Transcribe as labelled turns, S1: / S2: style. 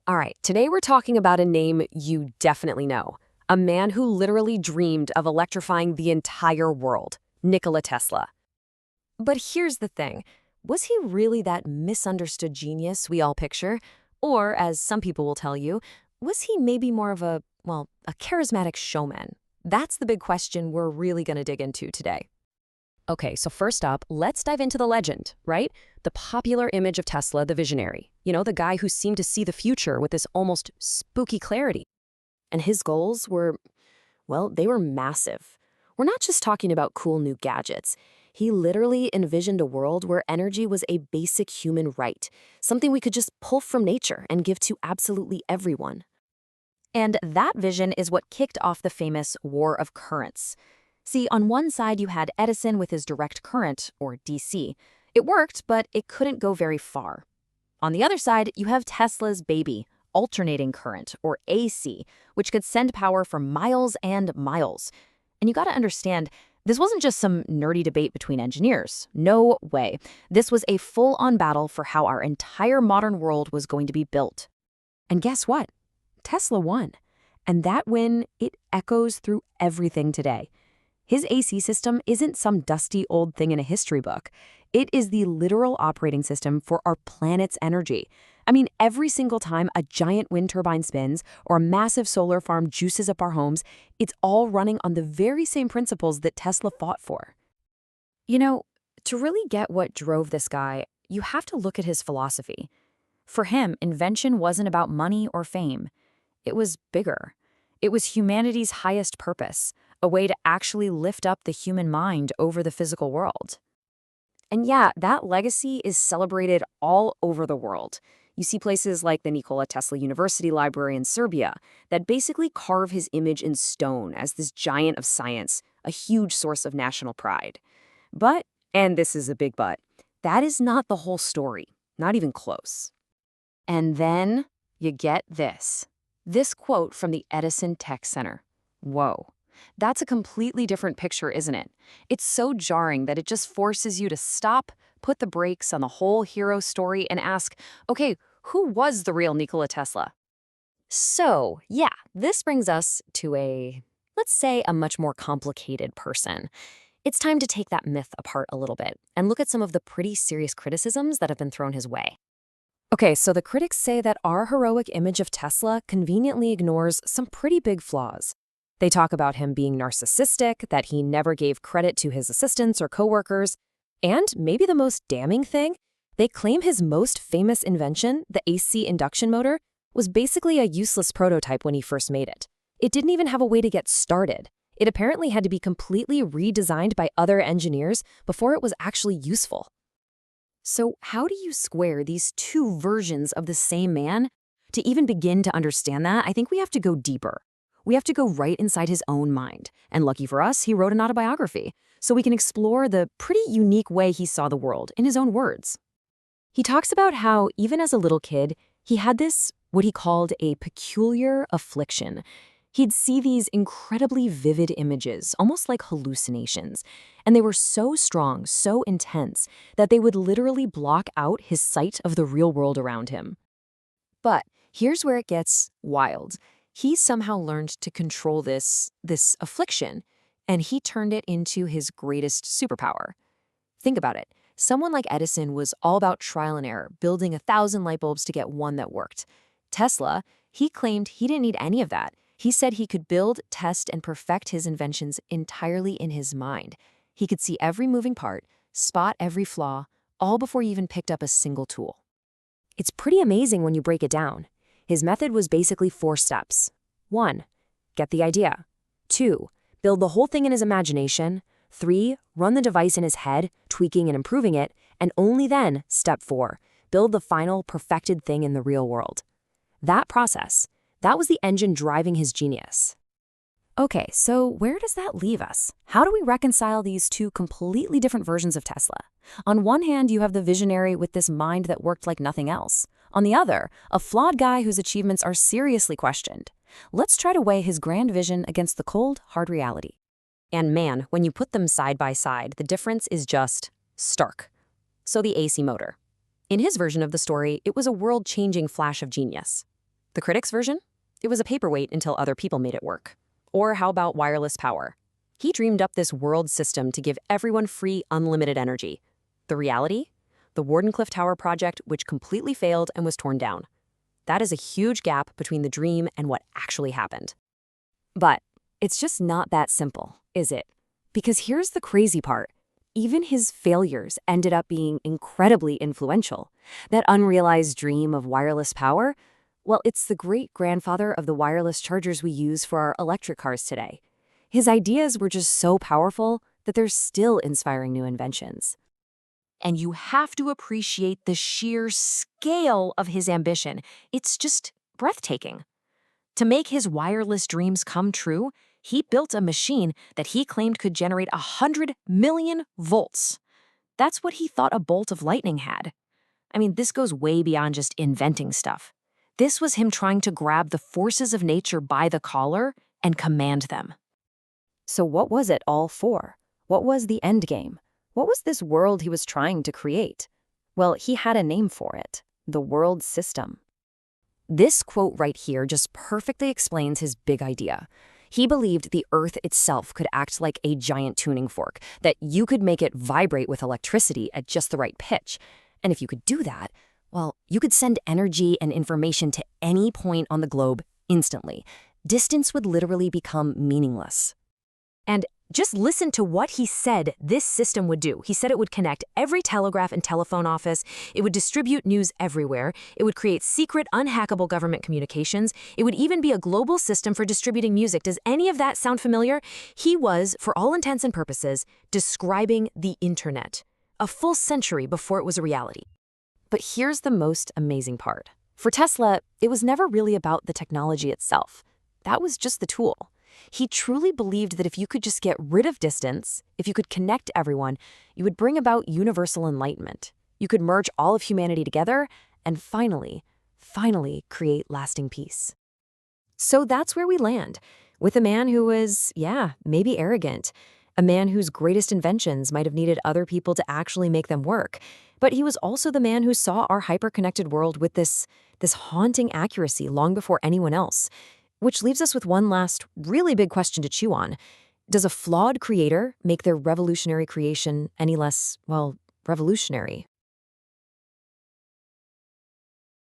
S1: All right, today we're talking about a name you definitely know. A man who literally dreamed of electrifying the entire world, Nikola Tesla. But here's the thing. Was he really that misunderstood genius we all picture? Or, as some people will tell you, was he maybe more of a charismatic showman? That's the big question we're really going to dig into today. Okay, so first up, let's dive into the legend, right? The popular image of Tesla, the visionary. The guy who seemed to see the future with this almost spooky clarity. And his goals were, well, they were massive. We're not just talking about cool new gadgets. He literally envisioned a world where energy was a basic human right, something we could just pull from nature and give to absolutely everyone. And that vision is what kicked off the famous War of Currents. See, on one side you had Edison with his direct current, or DC. It worked, but it couldn't go very far. On the other side, you have Tesla's baby, alternating current, or AC, which could send power for miles and miles. And you gotta understand, this wasn't just some nerdy debate between engineers. No way. This was a full-on battle for how our entire modern world was going to be built. And guess what? Tesla won. And that win, it echoes through everything today. His AC system isn't some dusty old thing in a history book. It is the literal operating system for our planet's energy. I mean, every single time a giant wind turbine spins or a massive solar farm juices up our homes, it's all running on the very same principles that Tesla fought for. To really get what drove this guy, you have to look at his philosophy. For him, invention wasn't about money or fame. It was bigger. It was humanity's highest purpose, a way to actually lift up the human mind over the physical world. And yeah, that legacy is celebrated all over the world. You see places like the Nikola Tesla University Library in Serbia that basically carve his image in stone as this giant of science, a huge source of national pride. But, and this is a big but, that is not the whole story, not even close. And then you get this. This quote from the Edison Tech Center. Whoa. That's a completely different picture, isn't it? It's so jarring that it just forces you to stop, put the brakes on the whole hero story, and ask, okay, who was the real Nikola Tesla? So, yeah, this brings us to let's say, a much more complicated person. It's time to take that myth apart a little bit and look at some of the pretty serious criticisms that have been thrown his way. Okay, so the critics say that our heroic image of Tesla conveniently ignores some pretty big flaws. They talk about him being narcissistic, that he never gave credit to his assistants or coworkers, and maybe the most damning thing, they claim his most famous invention, the AC induction motor, was basically a useless prototype when he first made it. It didn't even have a way to get started. It apparently had to be completely redesigned by other engineers before it was actually useful. So how do you square these two versions of the same man? To even begin to understand that, I think we have to go deeper. We have to go right inside his own mind. And lucky for us, he wrote an autobiography, so we can explore the pretty unique way he saw the world in his own words. He talks about how, even as a little kid, he had this, what he called a peculiar affliction. He'd see these incredibly vivid images, almost like hallucinations, and they were so strong, so intense, that they would literally block out his sight of the real world around him. But here's where it gets wild. He somehow learned to control this affliction, and he turned it into his greatest superpower. Think about it. Someone like Edison was all about trial and error, building 1,000 light bulbs to get one that worked. Tesla, he claimed he didn't need any of that. He said he could build, test, and perfect his inventions entirely in his mind. He could see every moving part, spot every flaw, all before he even picked up a single tool. It's pretty amazing when you break it down. His method was basically 4 steps. 1. Get the idea. 2. Build the whole thing in his imagination. 3. Run the device in his head, tweaking and improving it. And only then, step 4. Build the final, perfected thing in the real world. That process, that was the engine driving his genius. Okay, so where does that leave us? How do we reconcile these two completely different versions of Tesla? On one hand, you have the visionary with this mind that worked like nothing else. On the other, a flawed guy whose achievements are seriously questioned. Let's try to weigh his grand vision against the cold, hard reality. And man, when you put them side by side, the difference is just stark. So the AC motor. In his version of the story, it was a world-changing flash of genius. The critics' version? It was a paperweight until other people made it work. Or how about wireless power? He dreamed up this world system to give everyone free, unlimited energy. The reality? The Wardenclyffe Tower project, which completely failed and was torn down. That is a huge gap between the dream and what actually happened. But it's just not that simple, is it? Because here's the crazy part. Even his failures ended up being incredibly influential. That unrealized dream of wireless power, well, it's the great-grandfather of the wireless chargers we use for our electric cars today. His ideas were just so powerful that they're still inspiring new inventions. And you have to appreciate the sheer scale of his ambition. It's just breathtaking. To make his wireless dreams come true, he built a machine that he claimed could generate 100 million volts. That's what he thought a bolt of lightning had. I mean, this goes way beyond just inventing stuff. This was him trying to grab the forces of nature by the collar and command them.
S2: So what was it all for? What was the end game? What was this world he was trying to create? Well, he had a name for it: the world system.
S1: This quote right here just perfectly explains his big idea. He believed the Earth itself could act like a giant tuning fork, that you could make it vibrate with electricity at just the right pitch. And if you could do that, well, you could send energy and information to any point on the globe instantly. Distance would literally become meaningless. And just listen to what he said this system would do. He said it would connect every telegraph and telephone office. It would distribute news everywhere. It would create secret, unhackable government communications. It would even be a global system for distributing music. Does any of that sound familiar? He was, for all intents and purposes, describing the internet, a full century before it was a reality. But here's the most amazing part. For Tesla, it was never really about the technology itself. That was just the tool. He truly believed that if you could just get rid of distance, if you could connect everyone, you would bring about universal enlightenment. You could merge all of humanity together and finally create lasting peace. So that's where we land, with a man who was, maybe arrogant, a man whose greatest inventions might have needed other people to actually make them work. But he was also the man who saw our hyper-connected world with this haunting accuracy long before anyone else. Which leaves us with one last really big question to chew on. Does a flawed creator make their revolutionary creation any less, revolutionary?